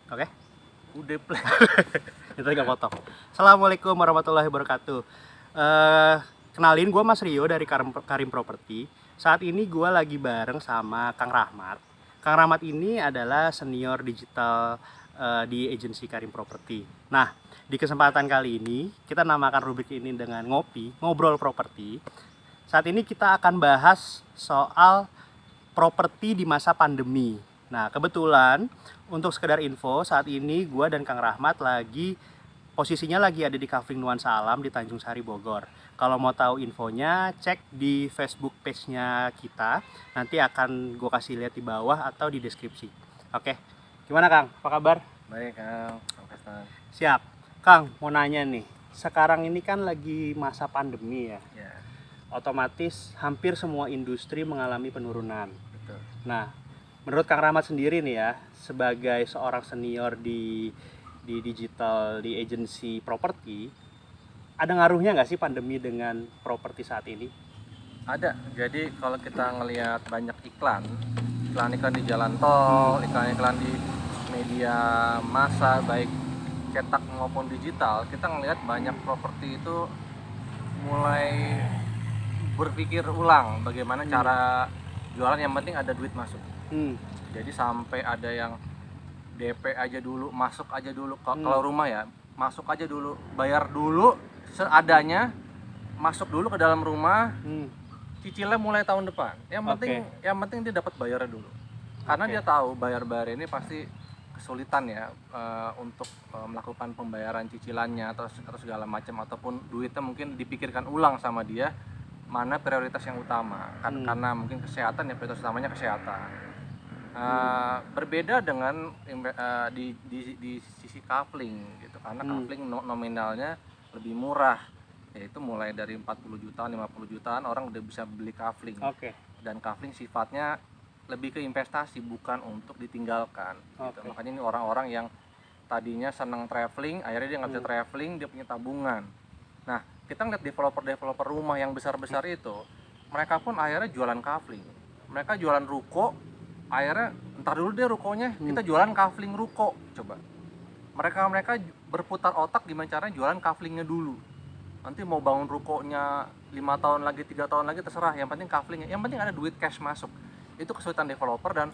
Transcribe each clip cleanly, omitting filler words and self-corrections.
Oke, Udah play. itu nggak potong. Assalamualaikum warahmatullahi wabarakatuh. Kenalin, gue Mas Rio dari Karim Property. Saat ini gue lagi bareng sama Kang Rahmat. Kang Rahmat ini adalah senior digital di agensi Karim Property. Nah, di kesempatan kali ini kita namakan rubrik ini dengan ngobrol properti. Saat ini kita akan bahas soal properti di masa pandemi. Nah, kebetulan untuk sekedar info, saat ini gue dan Kang Rahmat posisinya lagi ada di Kafling Nuansa Alam di Tanjung Sari, Bogor. Kalau mau tahu infonya, cek di Facebook page-nya kita. Nanti akan gue kasih lihat di bawah atau di deskripsi. Oke, gimana Kang? Apa kabar? Baik, Kang. Profesor. Siap. Kang, mau nanya nih. Sekarang ini kan lagi masa pandemi ya. Ya, Otomatis hampir semua industri mengalami penurunan. betul. Nah, menurut Kang Rahmat sendiri nih ya, sebagai seorang senior di digital di agensi properti, ada ngaruhnya nggak sih pandemi dengan properti saat ini? Ada. Jadi kalau kita ngelihat banyak iklan-iklan di jalan tol, iklan-iklan di media massa baik cetak maupun digital, kita ngelihat banyak properti itu mulai berpikir ulang bagaimana cara jualan, yang penting ada duit masuk. Jadi sampai ada yang DP aja dulu, masuk aja dulu. Kalau rumah ya, masuk aja dulu, bayar dulu seadanya, masuk dulu ke dalam rumah, cicilnya mulai tahun depan. Yang penting dia dapat bayarnya dulu. Karena dia tahu bayar ini pasti kesulitan ya untuk melakukan pembayaran cicilannya atau segala macam, ataupun duitnya mungkin dipikirkan ulang sama dia mana prioritas yang utama. Karena mungkin kesehatan ya, prioritas utamanya kesehatan. Berbeda dengan di sisi kafling gitu, karena kafling nominalnya lebih murah, yaitu mulai dari 40 jutaan, 50 jutaan orang udah bisa beli kafling. Dan kafling sifatnya lebih ke investasi, bukan untuk ditinggalkan gitu. Makanya ini orang-orang yang tadinya senang traveling, akhirnya dia nggak bisa traveling, dia punya tabungan. Nah, kita ngeliat developer rumah yang besar-besar itu, mereka pun akhirnya jualan kafling, mereka jualan ruko. Akhirnya entar dulu deh rukonya, kita jualan kafling ruko. Coba mereka berputar otak gimana caranya jualan kaflingnya dulu. Nanti mau bangun rukonya 5 tahun lagi, 3 tahun lagi, terserah, yang penting kaflingnya, yang penting ada duit cash masuk. Itu kesulitan developer. Dan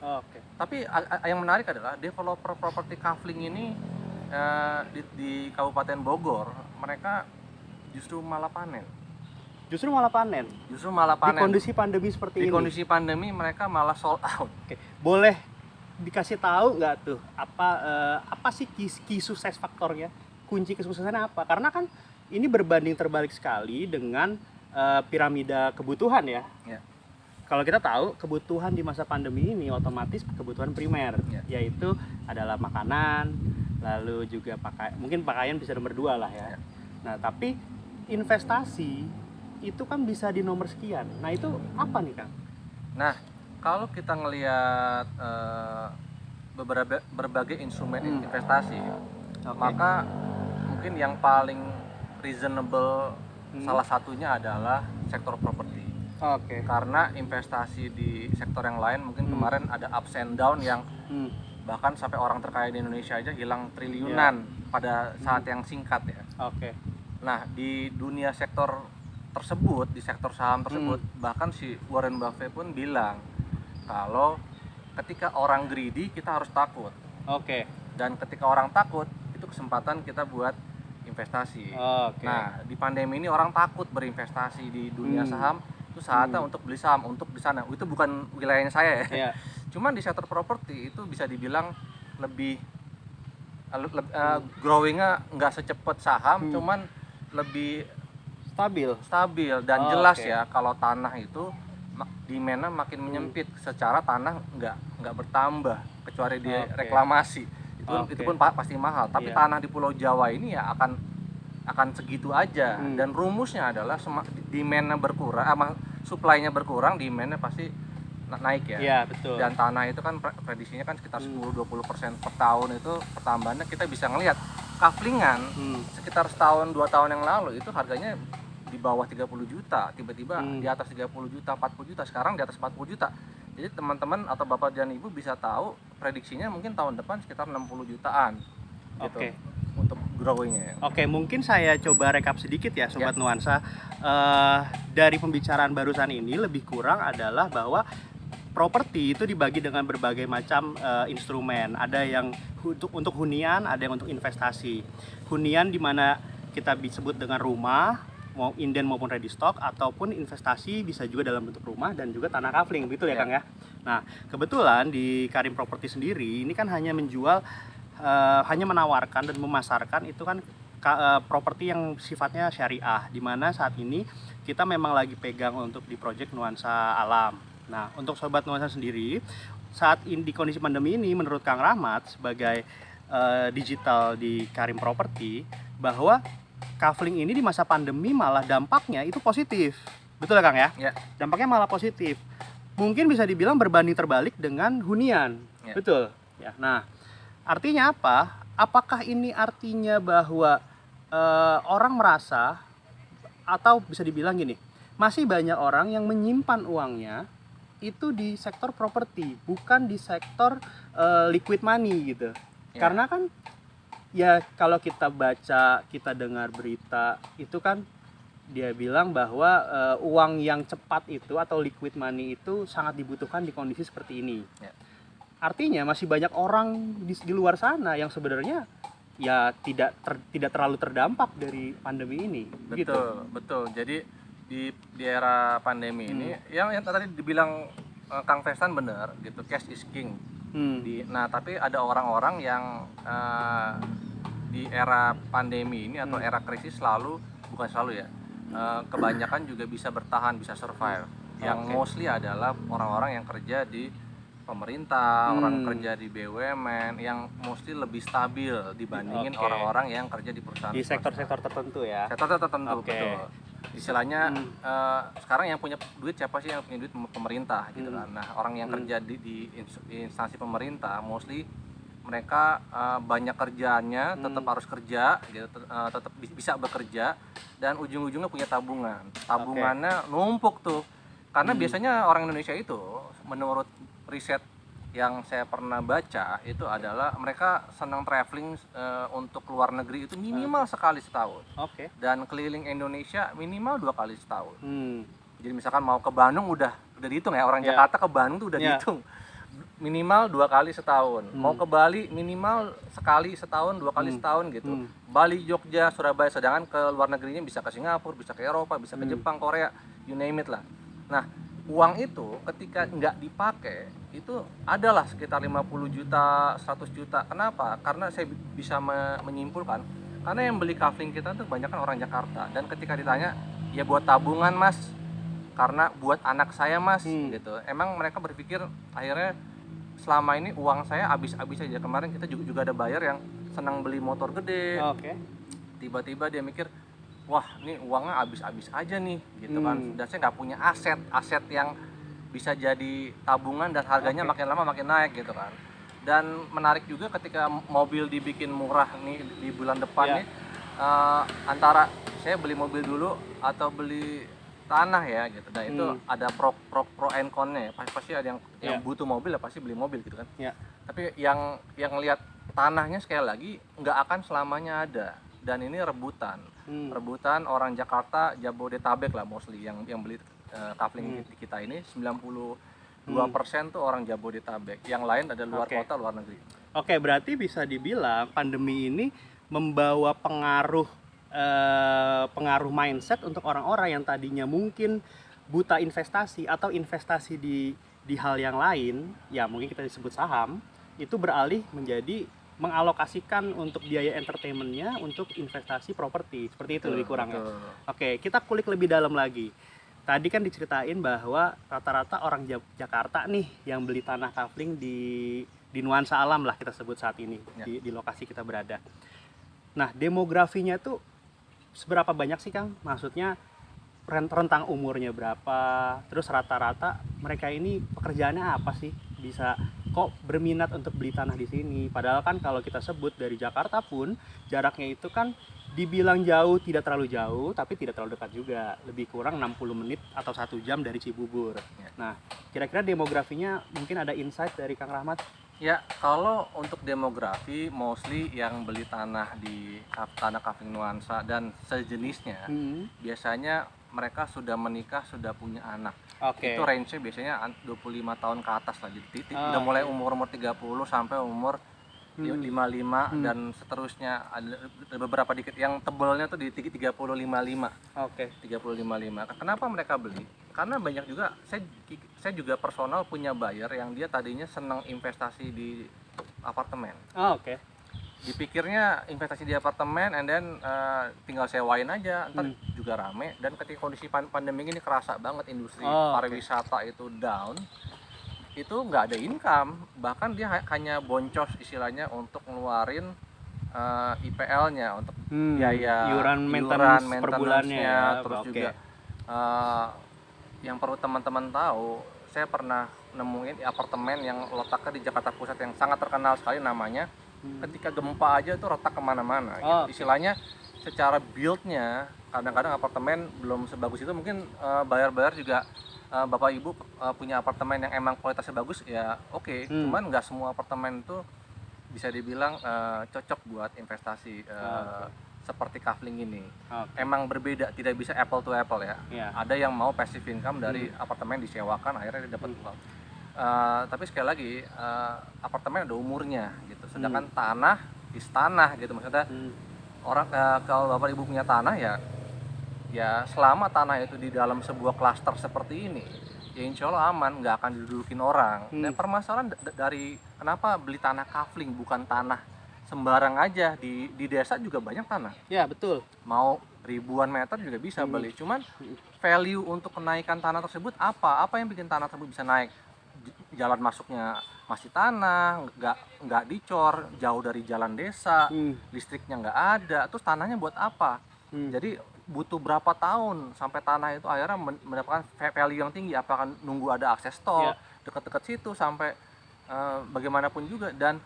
tapi yang menarik adalah developer properti kafling ini di Kabupaten Bogor, mereka justru malah panen. Justru malah panen. Di kondisi pandemi seperti ini. Di kondisi pandemi mereka malah sold out. Boleh dikasih tahu nggak tuh apa sih key sukses faktornya? Kunci kesuksesannya apa? Karena kan ini berbanding terbalik sekali dengan piramida kebutuhan ya. Kalau kita tahu kebutuhan di masa pandemi ini otomatis kebutuhan primer, yaitu adalah makanan, lalu juga mungkin pakaian bisa nomor 2 lah ya. Nah, tapi investasi itu kan bisa di nomor sekian. Nah, itu apa nih, Kang? Nah, kalau kita ngelihat berbagai instrumen investasi, maka mungkin yang paling reasonable salah satunya adalah sektor properti. Karena investasi di sektor yang lain mungkin kemarin ada ups and down yang bahkan sampai orang terkaya di Indonesia aja hilang triliunan pada saat yang singkat ya. Nah, di dunia sektor tersebut, di sektor saham tersebut, bahkan si Warren Buffett pun bilang kalau ketika orang greedy kita harus takut. Dan ketika orang takut, itu kesempatan kita buat investasi. Nah, di pandemi ini orang takut berinvestasi di dunia saham, itu saatnya untuk beli saham, untuk di sana. Itu bukan wilayahnya saya ya. Cuman di sektor properti itu bisa dibilang lebih growingnya nggak secepat saham, cuman lebih stabil dan jelas ya. Kalau tanah itu demand-nya makin menyempit, secara tanah nggak bertambah kecuali dia reklamasi. Itu pun pasti mahal. Tapi tanah di Pulau Jawa ini ya akan segitu aja. Dan rumusnya adalah demand-nya berkurang, supply-nya berkurang, demand-nya pasti naik ya. Dan tanah itu kan prediksinya kan sekitar 10-20% per tahun, itu pertambahannya kita bisa ngelihat. Kaflingan sekitar setahun 2 tahun yang lalu itu harganya di bawah 30 juta, tiba-tiba di atas 30 juta, 40 juta, sekarang di atas 40 juta. Jadi teman-teman atau bapak dan ibu bisa tahu prediksinya mungkin tahun depan sekitar 60 jutaan gitu. Oke. Untuk growing-nya. Oke, mungkin saya coba rekap sedikit ya Sobat Ya. Nuansa. Dari pembicaraan barusan ini lebih kurang adalah bahwa properti itu dibagi dengan berbagai macam instrumen. Ada yang untuk hunian, ada yang untuk investasi. Hunian di mana kita disebut dengan rumah, mau inden maupun ready stock, ataupun investasi bisa juga dalam bentuk rumah dan juga tanah kafling, betul ya Kang ya? Nah, kebetulan di Karim Property sendiri ini kan hanya menjual, hanya menawarkan dan memasarkan itu kan properti yang sifatnya syariah, di mana saat ini kita memang lagi pegang untuk di project Nuansa Alam. Nah, untuk Sobat Nuansa sendiri, saat ini di kondisi pandemi ini, menurut Kang Rahmat sebagai digital di Karim Property, bahwa kafling ini di masa pandemi malah dampaknya itu positif. Betul ya Kang ya? Ya. Dampaknya malah positif. Mungkin bisa dibilang berbanding terbalik dengan hunian. Ya. Betul. Ya. Nah, artinya apa? Apakah ini artinya bahwa orang merasa, atau bisa dibilang gini, masih banyak orang yang menyimpan uangnya itu di sektor properti, bukan di sektor liquid money gitu. Ya. Karena kan ya kalau kita baca, kita dengar berita itu kan dia bilang bahwa uang yang cepat itu atau liquid money itu sangat dibutuhkan di kondisi seperti ini. Ya. Artinya masih banyak orang di luar sana yang sebenarnya ya tidak terlalu terdampak dari pandemi ini. Betul, Gitu. betul. Jadi di era pandemi ini yang tadi dibilang Kang Festan benar gitu, cash is king. Nah, tapi ada orang-orang yang di era pandemi ini atau era krisis bukan selalu ya, kebanyakan juga bisa bertahan, bisa survive. Yang mostly adalah orang-orang yang kerja di pemerintah, orang kerja di BUMN yang mostly lebih stabil dibandingin orang-orang yang kerja di perusahaan Di sektor-sektor tertentu ya. sektor tertentu. Betul. Istilahnya sekarang yang punya duit siapa sih? Yang punya duit pemerintah gitu kan. Nah, orang yang kerja di instansi pemerintah mostly mereka banyak kerjaannya, tetap harus kerja gitu, tetap bisa bekerja dan ujung-ujungnya punya tabungannya numpuk tuh, karena biasanya orang Indonesia itu menurut riset yang saya pernah baca itu adalah mereka senang traveling untuk luar negeri itu minimal sekali setahun. Dan keliling Indonesia minimal 2 kali setahun. Jadi misalkan mau ke Bandung udah dihitung ya, orang Jakarta ke Bandung tuh udah dihitung minimal 2 kali setahun. Mau ke Bali minimal sekali setahun, 2 kali setahun gitu. Bali, Jogja, Surabaya, sedangkan ke luar negerinya bisa ke Singapura, bisa ke Eropa, bisa ke Jepang, Korea, you name it lah. Nah, uang itu ketika nggak dipakai itu adalah sekitar 50 juta, 100 juta. Kenapa? Karena saya bisa menyimpulkan karena yang beli kafling kita tuh kebanyakan orang Jakarta, dan ketika ditanya ya buat tabungan Mas, karena buat anak saya Mas gitu. Emang mereka berpikir akhirnya selama ini uang saya habis-habis aja. Kemarin kita juga ada buyer yang senang beli motor gede. Tiba-tiba dia mikir, wah ini uangnya habis-habis aja nih gitu kan, dan saya nggak punya aset yang bisa jadi tabungan dan harganya makin lama makin naik gitu kan. Dan menarik juga ketika mobil dibikin murah nih di bulan depan nih, antara saya beli mobil dulu atau beli tanah ya gitu. Dan itu ada pro and con-nya ya. Pasti ada yang butuh mobil ya pasti beli mobil gitu kan. Tapi yang lihat tanahnya sekali lagi nggak akan selamanya ada, dan ini rebutan orang Jakarta, Jabodetabek lah mostly yang beli kafling di kita ini 92% tuh orang Jabodetabek, yang lain ada luar kota, luar negeri. Berarti bisa dibilang pandemi ini membawa pengaruh mindset untuk orang-orang yang tadinya mungkin buta investasi atau investasi di hal yang lain, ya mungkin kita disebut saham, itu beralih menjadi mengalokasikan untuk biaya entertainmentnya untuk investasi properti, seperti itu lebih kurang ya. Kita kulik lebih dalam lagi. Tadi kan diceritain bahwa rata-rata orang Jakarta nih yang beli tanah kafling di Nuansa Alam lah kita sebut saat ini, di lokasi kita berada. Nah, demografinya tuh seberapa banyak sih Kang? Maksudnya rentang umurnya berapa? Terus rata-rata mereka ini pekerjaannya apa sih? Bisa kok berminat untuk beli tanah di sini? Padahal kan kalau kita sebut dari Jakarta pun jaraknya itu kan dibilang jauh, tidak terlalu jauh, tapi tidak terlalu dekat juga. Lebih kurang 60 menit atau 1 jam dari Cibubur. Nah, kira-kira demografinya mungkin ada insight dari Kang Rahmat? Ya, kalau untuk demografi, mostly yang beli tanah di tanah Kafling Nuansa dan sejenisnya, biasanya mereka sudah menikah, sudah punya anak. Itu range-nya biasanya 25 tahun ke atas lah. Jadi udah mulai umur 30 sampai umur 55 dan seterusnya. Ada beberapa dikit yang tebalnya tuh di 30 55. 30 55. Kenapa mereka beli? Karena banyak juga saya juga personal punya buyer yang dia tadinya senang investasi di apartemen. Dipikirnya investasi di apartemen and then tinggal sewain aja, ntar juga rame. Dan ketika kondisi pandemi ini kerasa banget industri pariwisata itu down, itu nggak ada income, bahkan dia hanya boncos istilahnya untuk ngeluarin IPL-nya untuk biaya iuran maintenance per bulannya ya. Terus juga yang perlu teman-teman tahu, saya pernah nemuin di apartemen yang letaknya di Jakarta Pusat yang sangat terkenal sekali namanya. Ketika gempa aja tuh retak kemana-mana gitu. Istilahnya secara build-nya kadang-kadang apartemen belum sebagus itu. Mungkin bayar-bayar juga Bapak Ibu punya apartemen yang emang kualitasnya bagus ya oke. Cuman nggak semua apartemen itu bisa dibilang cocok buat investasi seperti Kafling ini. Emang berbeda, tidak bisa apple to apple ya. Ada yang mau passive income dari apartemen disewakan akhirnya dia dapat uang. Tapi sekali lagi apartemen ada umurnya gitu. Sedangkan tanah tanah gitu, maksudnya orang kalau Bapak Ibu punya tanah ya selama tanah itu di dalam sebuah klaster seperti ini ya insya Allah aman, nggak akan didudukin orang. Dan permasalahan dari kenapa beli tanah Kafling bukan tanah sembarang aja, di desa juga banyak tanah. Ya betul. Mau ribuan meter juga bisa beli. Cuman value untuk kenaikan tanah tersebut apa yang bikin tanah tersebut bisa naik? Jalan masuknya masih tanah, nggak dicor, jauh dari jalan desa, listriknya nggak ada, terus tanahnya buat apa? Jadi butuh berapa tahun sampai tanah itu akhirnya mendapatkan value yang tinggi? Apakah nunggu ada akses tol dekat-dekat situ sampai bagaimanapun juga, dan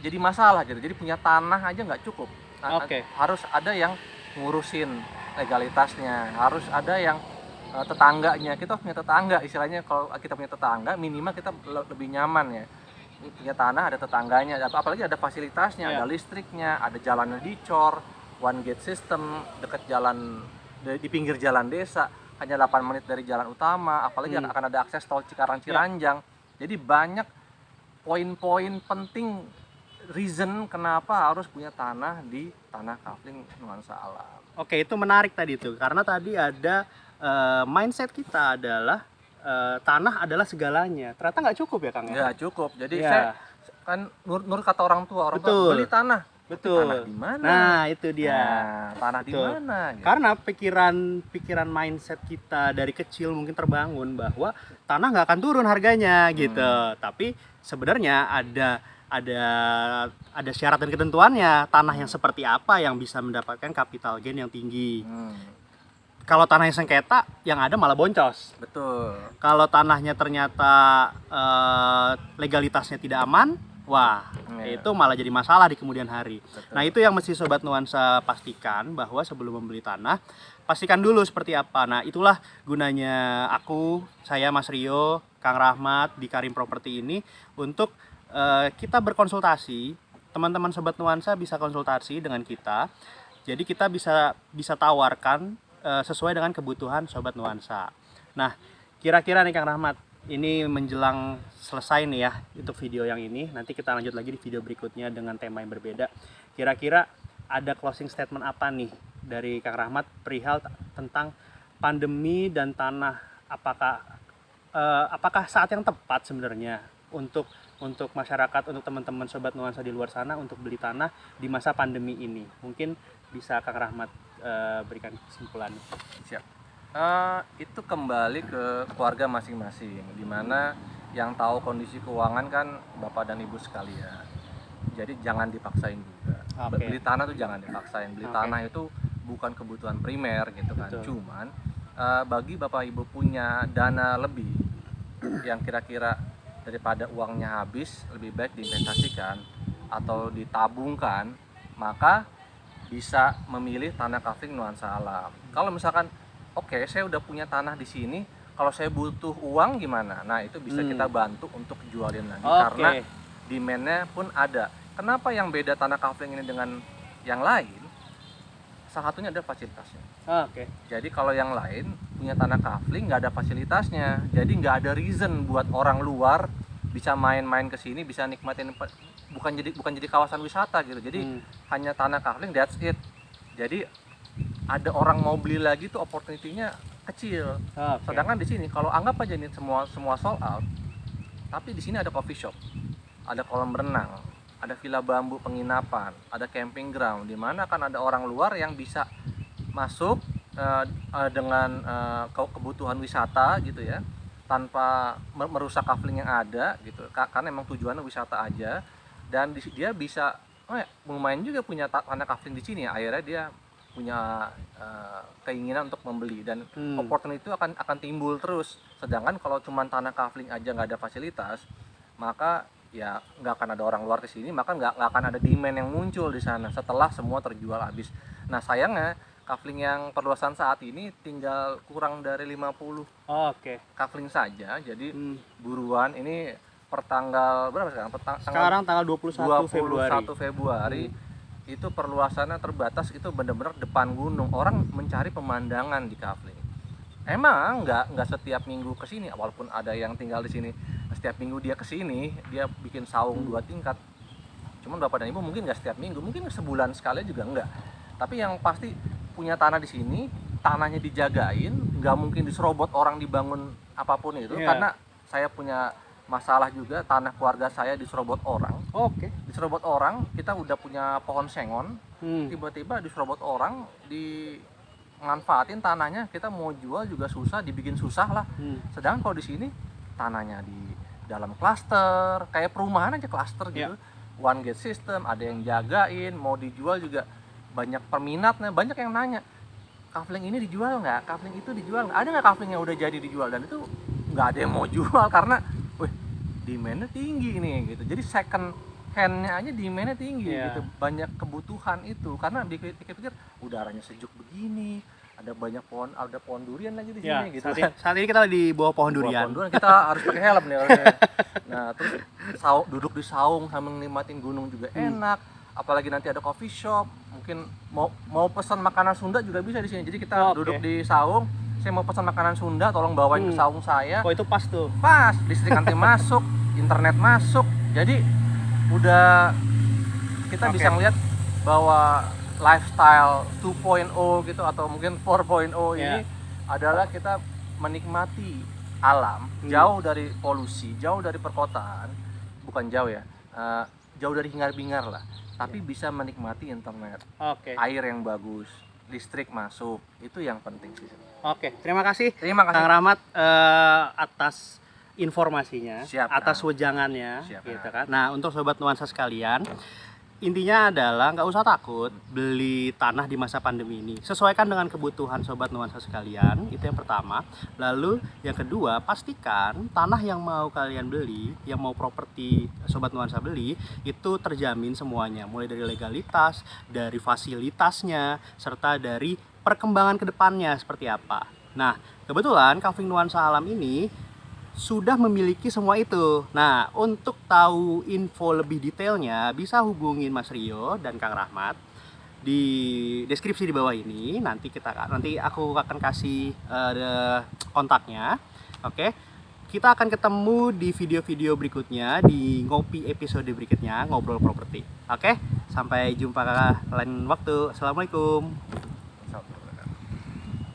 jadi masalah gitu. Jadi punya tanah aja nggak cukup. Harus ada yang ngurusin legalitasnya, harus ada yang tetangganya. Kita punya tetangga, istilahnya kalau kita punya tetangga minimal kita lebih nyaman ya. Punya tanah ada tetangganya, apalagi ada fasilitasnya, ada listriknya, ada jalannya dicor, one gate system, dekat jalan di pinggir jalan desa, hanya 8 menit dari jalan utama, apalagi akan ada akses tol Cikarang-Ciranjang. Jadi banyak poin-poin penting reason kenapa harus punya tanah di tanah Kafling Nuansa Alam. Itu menarik tadi tuh, karena tadi ada mindset kita adalah tanah adalah segalanya. Ternyata nggak cukup ya Kang? Nggak cukup. Jadi saya kan nur kata orang tua beli tanah. Betul. Tanah di mana? Nah, itu dia. Tanah di mana? Gitu. Karena pikiran mindset kita dari kecil mungkin terbangun bahwa tanah nggak akan turun harganya gitu. Tapi sebenarnya ada syarat dan ketentuannya. Tanah yang seperti apa yang bisa mendapatkan capital gain yang tinggi. Kalau tanahnya sengketa, yang ada malah boncos. Betul. Kalau tanahnya ternyata legalitasnya tidak aman, wah, itu malah jadi masalah di kemudian hari. Betul. Nah, itu yang mesti Sobat Nuansa pastikan, bahwa sebelum membeli tanah, pastikan dulu seperti apa. Nah, itulah gunanya saya Mas Rio, Kang Rahmat di Karim Property ini, untuk kita berkonsultasi. Teman-teman Sobat Nuansa bisa konsultasi dengan kita. Jadi kita bisa tawarkan sesuai dengan kebutuhan Sobat Nuansa. Nah, kira-kira nih Kang Rahmat, ini menjelang selesai nih ya untuk video yang ini. Nanti kita lanjut lagi di video berikutnya dengan tema yang berbeda. Kira-kira ada closing statement apa nih dari Kang Rahmat perihal tentang pandemi dan tanah? Apakah saat yang tepat sebenarnya untuk masyarakat, untuk teman-teman Sobat Nuansa di luar sana untuk beli tanah di masa pandemi ini? Mungkin bisa Kang Rahmat berikan kesimpulan. Siap. Itu kembali ke keluarga masing-masing, dimana yang tahu kondisi keuangan kan Bapak dan Ibu sekalian. Jadi jangan dipaksain juga. Beli tanah tuh jangan dipaksain. Beli tanah itu bukan kebutuhan primer gitu kan. Betul. Cuman bagi Bapak Ibu punya dana lebih yang kira-kira daripada uangnya habis, lebih baik diinvestasikan atau ditabungkan, maka bisa memilih tanah kafling nuansa alam. Kalau misalkan oke, saya udah punya tanah di sini, kalau saya butuh uang gimana? Nah, itu bisa kita bantu untuk jualin lagi karena demand-nya pun ada. Kenapa yang beda tanah kafling ini dengan yang lain? Salah satunya ada fasilitasnya. Jadi kalau yang lain punya tanah kafling nggak ada fasilitasnya, jadi nggak ada reason buat orang luar bisa main-main ke sini, bisa nikmatin, bukan jadi kawasan wisata gitu. Jadi hanya tanah kafling, that's it. Jadi ada orang mau beli lagi tuh opportunity-nya kecil. Sedangkan di sini kalau anggap aja nih semua sold out, tapi di sini ada coffee shop, ada kolam renang, ada villa bambu penginapan, ada camping ground, di mana kan ada orang luar yang bisa masuk dengan kebutuhan wisata gitu ya, tanpa merusak kafling yang ada gitu, karena emang tujuannya wisata aja, dan dia bisa lumayan juga punya tanah kafling di sini ya, akhirnya dia punya keinginan untuk membeli, dan opportunity itu akan timbul terus. Sedangkan kalau cuma tanah kafling aja nggak ada fasilitas, maka ya nggak akan ada orang luar ke sini, maka nggak akan ada demand yang muncul di sana setelah semua terjual habis. Nah sayangnya kafling yang perluasan saat ini tinggal kurang dari 50 kafling saja, jadi buruan. Ini per tanggal berapa sekarang? Sekarang tanggal 21 Februari itu perluasannya terbatas, itu benar-benar depan gunung, orang mencari pemandangan di kafling. Emang nggak setiap minggu ke sini, walaupun ada yang tinggal di sini setiap minggu dia ke sini, dia bikin saung 2 tingkat. Cuman Bapak dan Ibu mungkin nggak setiap minggu, mungkin sebulan sekali juga enggak. Tapi yang pasti punya tanah di sini, tanahnya dijagain, nggak mungkin diserobot orang dibangun apapun itu. Karena saya punya masalah juga, tanah keluarga saya diserobot orang. Diserobot orang, kita udah punya pohon sengon, tiba-tiba diserobot orang, manfaatin tanahnya, kita mau jual juga susah, dibikin susah lah. Sedangkan kalau di sini tanahnya di dalam klaster, kayak perumahan aja klaster gitu, one gate system, ada yang jagain, mau dijual juga banyak peminatnya, banyak yang nanya, kafling ini dijual nggak, kafling itu dijual nggak, ada nggak kafling yang udah jadi dijual, dan itu nggak ada yang mau jual karena, demandnya tinggi nih gitu. Jadi second hand-nya aja demandnya tinggi gitu, banyak kebutuhan itu, karena dipikir-pikir udaranya sejuk begini, ada banyak pohon, ada pohon durian lagi di sini gitu. Saat ini kita di bawah pohon durian. Kita harus pakai helm nih harusnya. Nah, terus duduk di saung sambil nikmatin gunung juga enak. Apalagi nanti ada coffee shop, mungkin mau pesan makanan Sunda juga bisa di sini. Jadi kita duduk di saung, saya mau pesan makanan Sunda, tolong bawain ke saung saya. Itu pas tuh. Pas, listrik nanti masuk, internet masuk. Jadi udah kita bisa ngeliat bahwa lifestyle 2.0 gitu atau mungkin 4.0 ini adalah kita menikmati alam, jauh dari polusi, jauh dari perkotaan, bukan jauh ya, jauh dari hingar-bingar lah, tapi bisa menikmati internet, air yang bagus, listrik masuk, itu yang penting sih. Terima kasih Kang Rahmat atas informasinya, atas wejangannya. Gitu kan. Nah, untuk sobat nuansa sekalian, intinya adalah nggak usah takut beli tanah di masa pandemi ini. Sesuaikan dengan kebutuhan sobat nuansa sekalian, itu yang pertama. Lalu yang kedua, pastikan tanah yang mau kalian beli, yang mau properti sobat nuansa beli, itu terjamin semuanya, mulai dari legalitas, dari fasilitasnya, serta dari perkembangan kedepannya seperti apa. Nah, kebetulan Kafling Nuansa Alam ini sudah memiliki semua itu. Nah, untuk tahu info lebih detailnya bisa hubungin Mas Rio dan Kang Rahmat di deskripsi di bawah ini. Nanti aku akan kasih kontaknya. Kita akan ketemu di video-video berikutnya, di ngopi episode berikutnya, ngobrol properti. Sampai jumpa lain waktu. Assalamualaikum.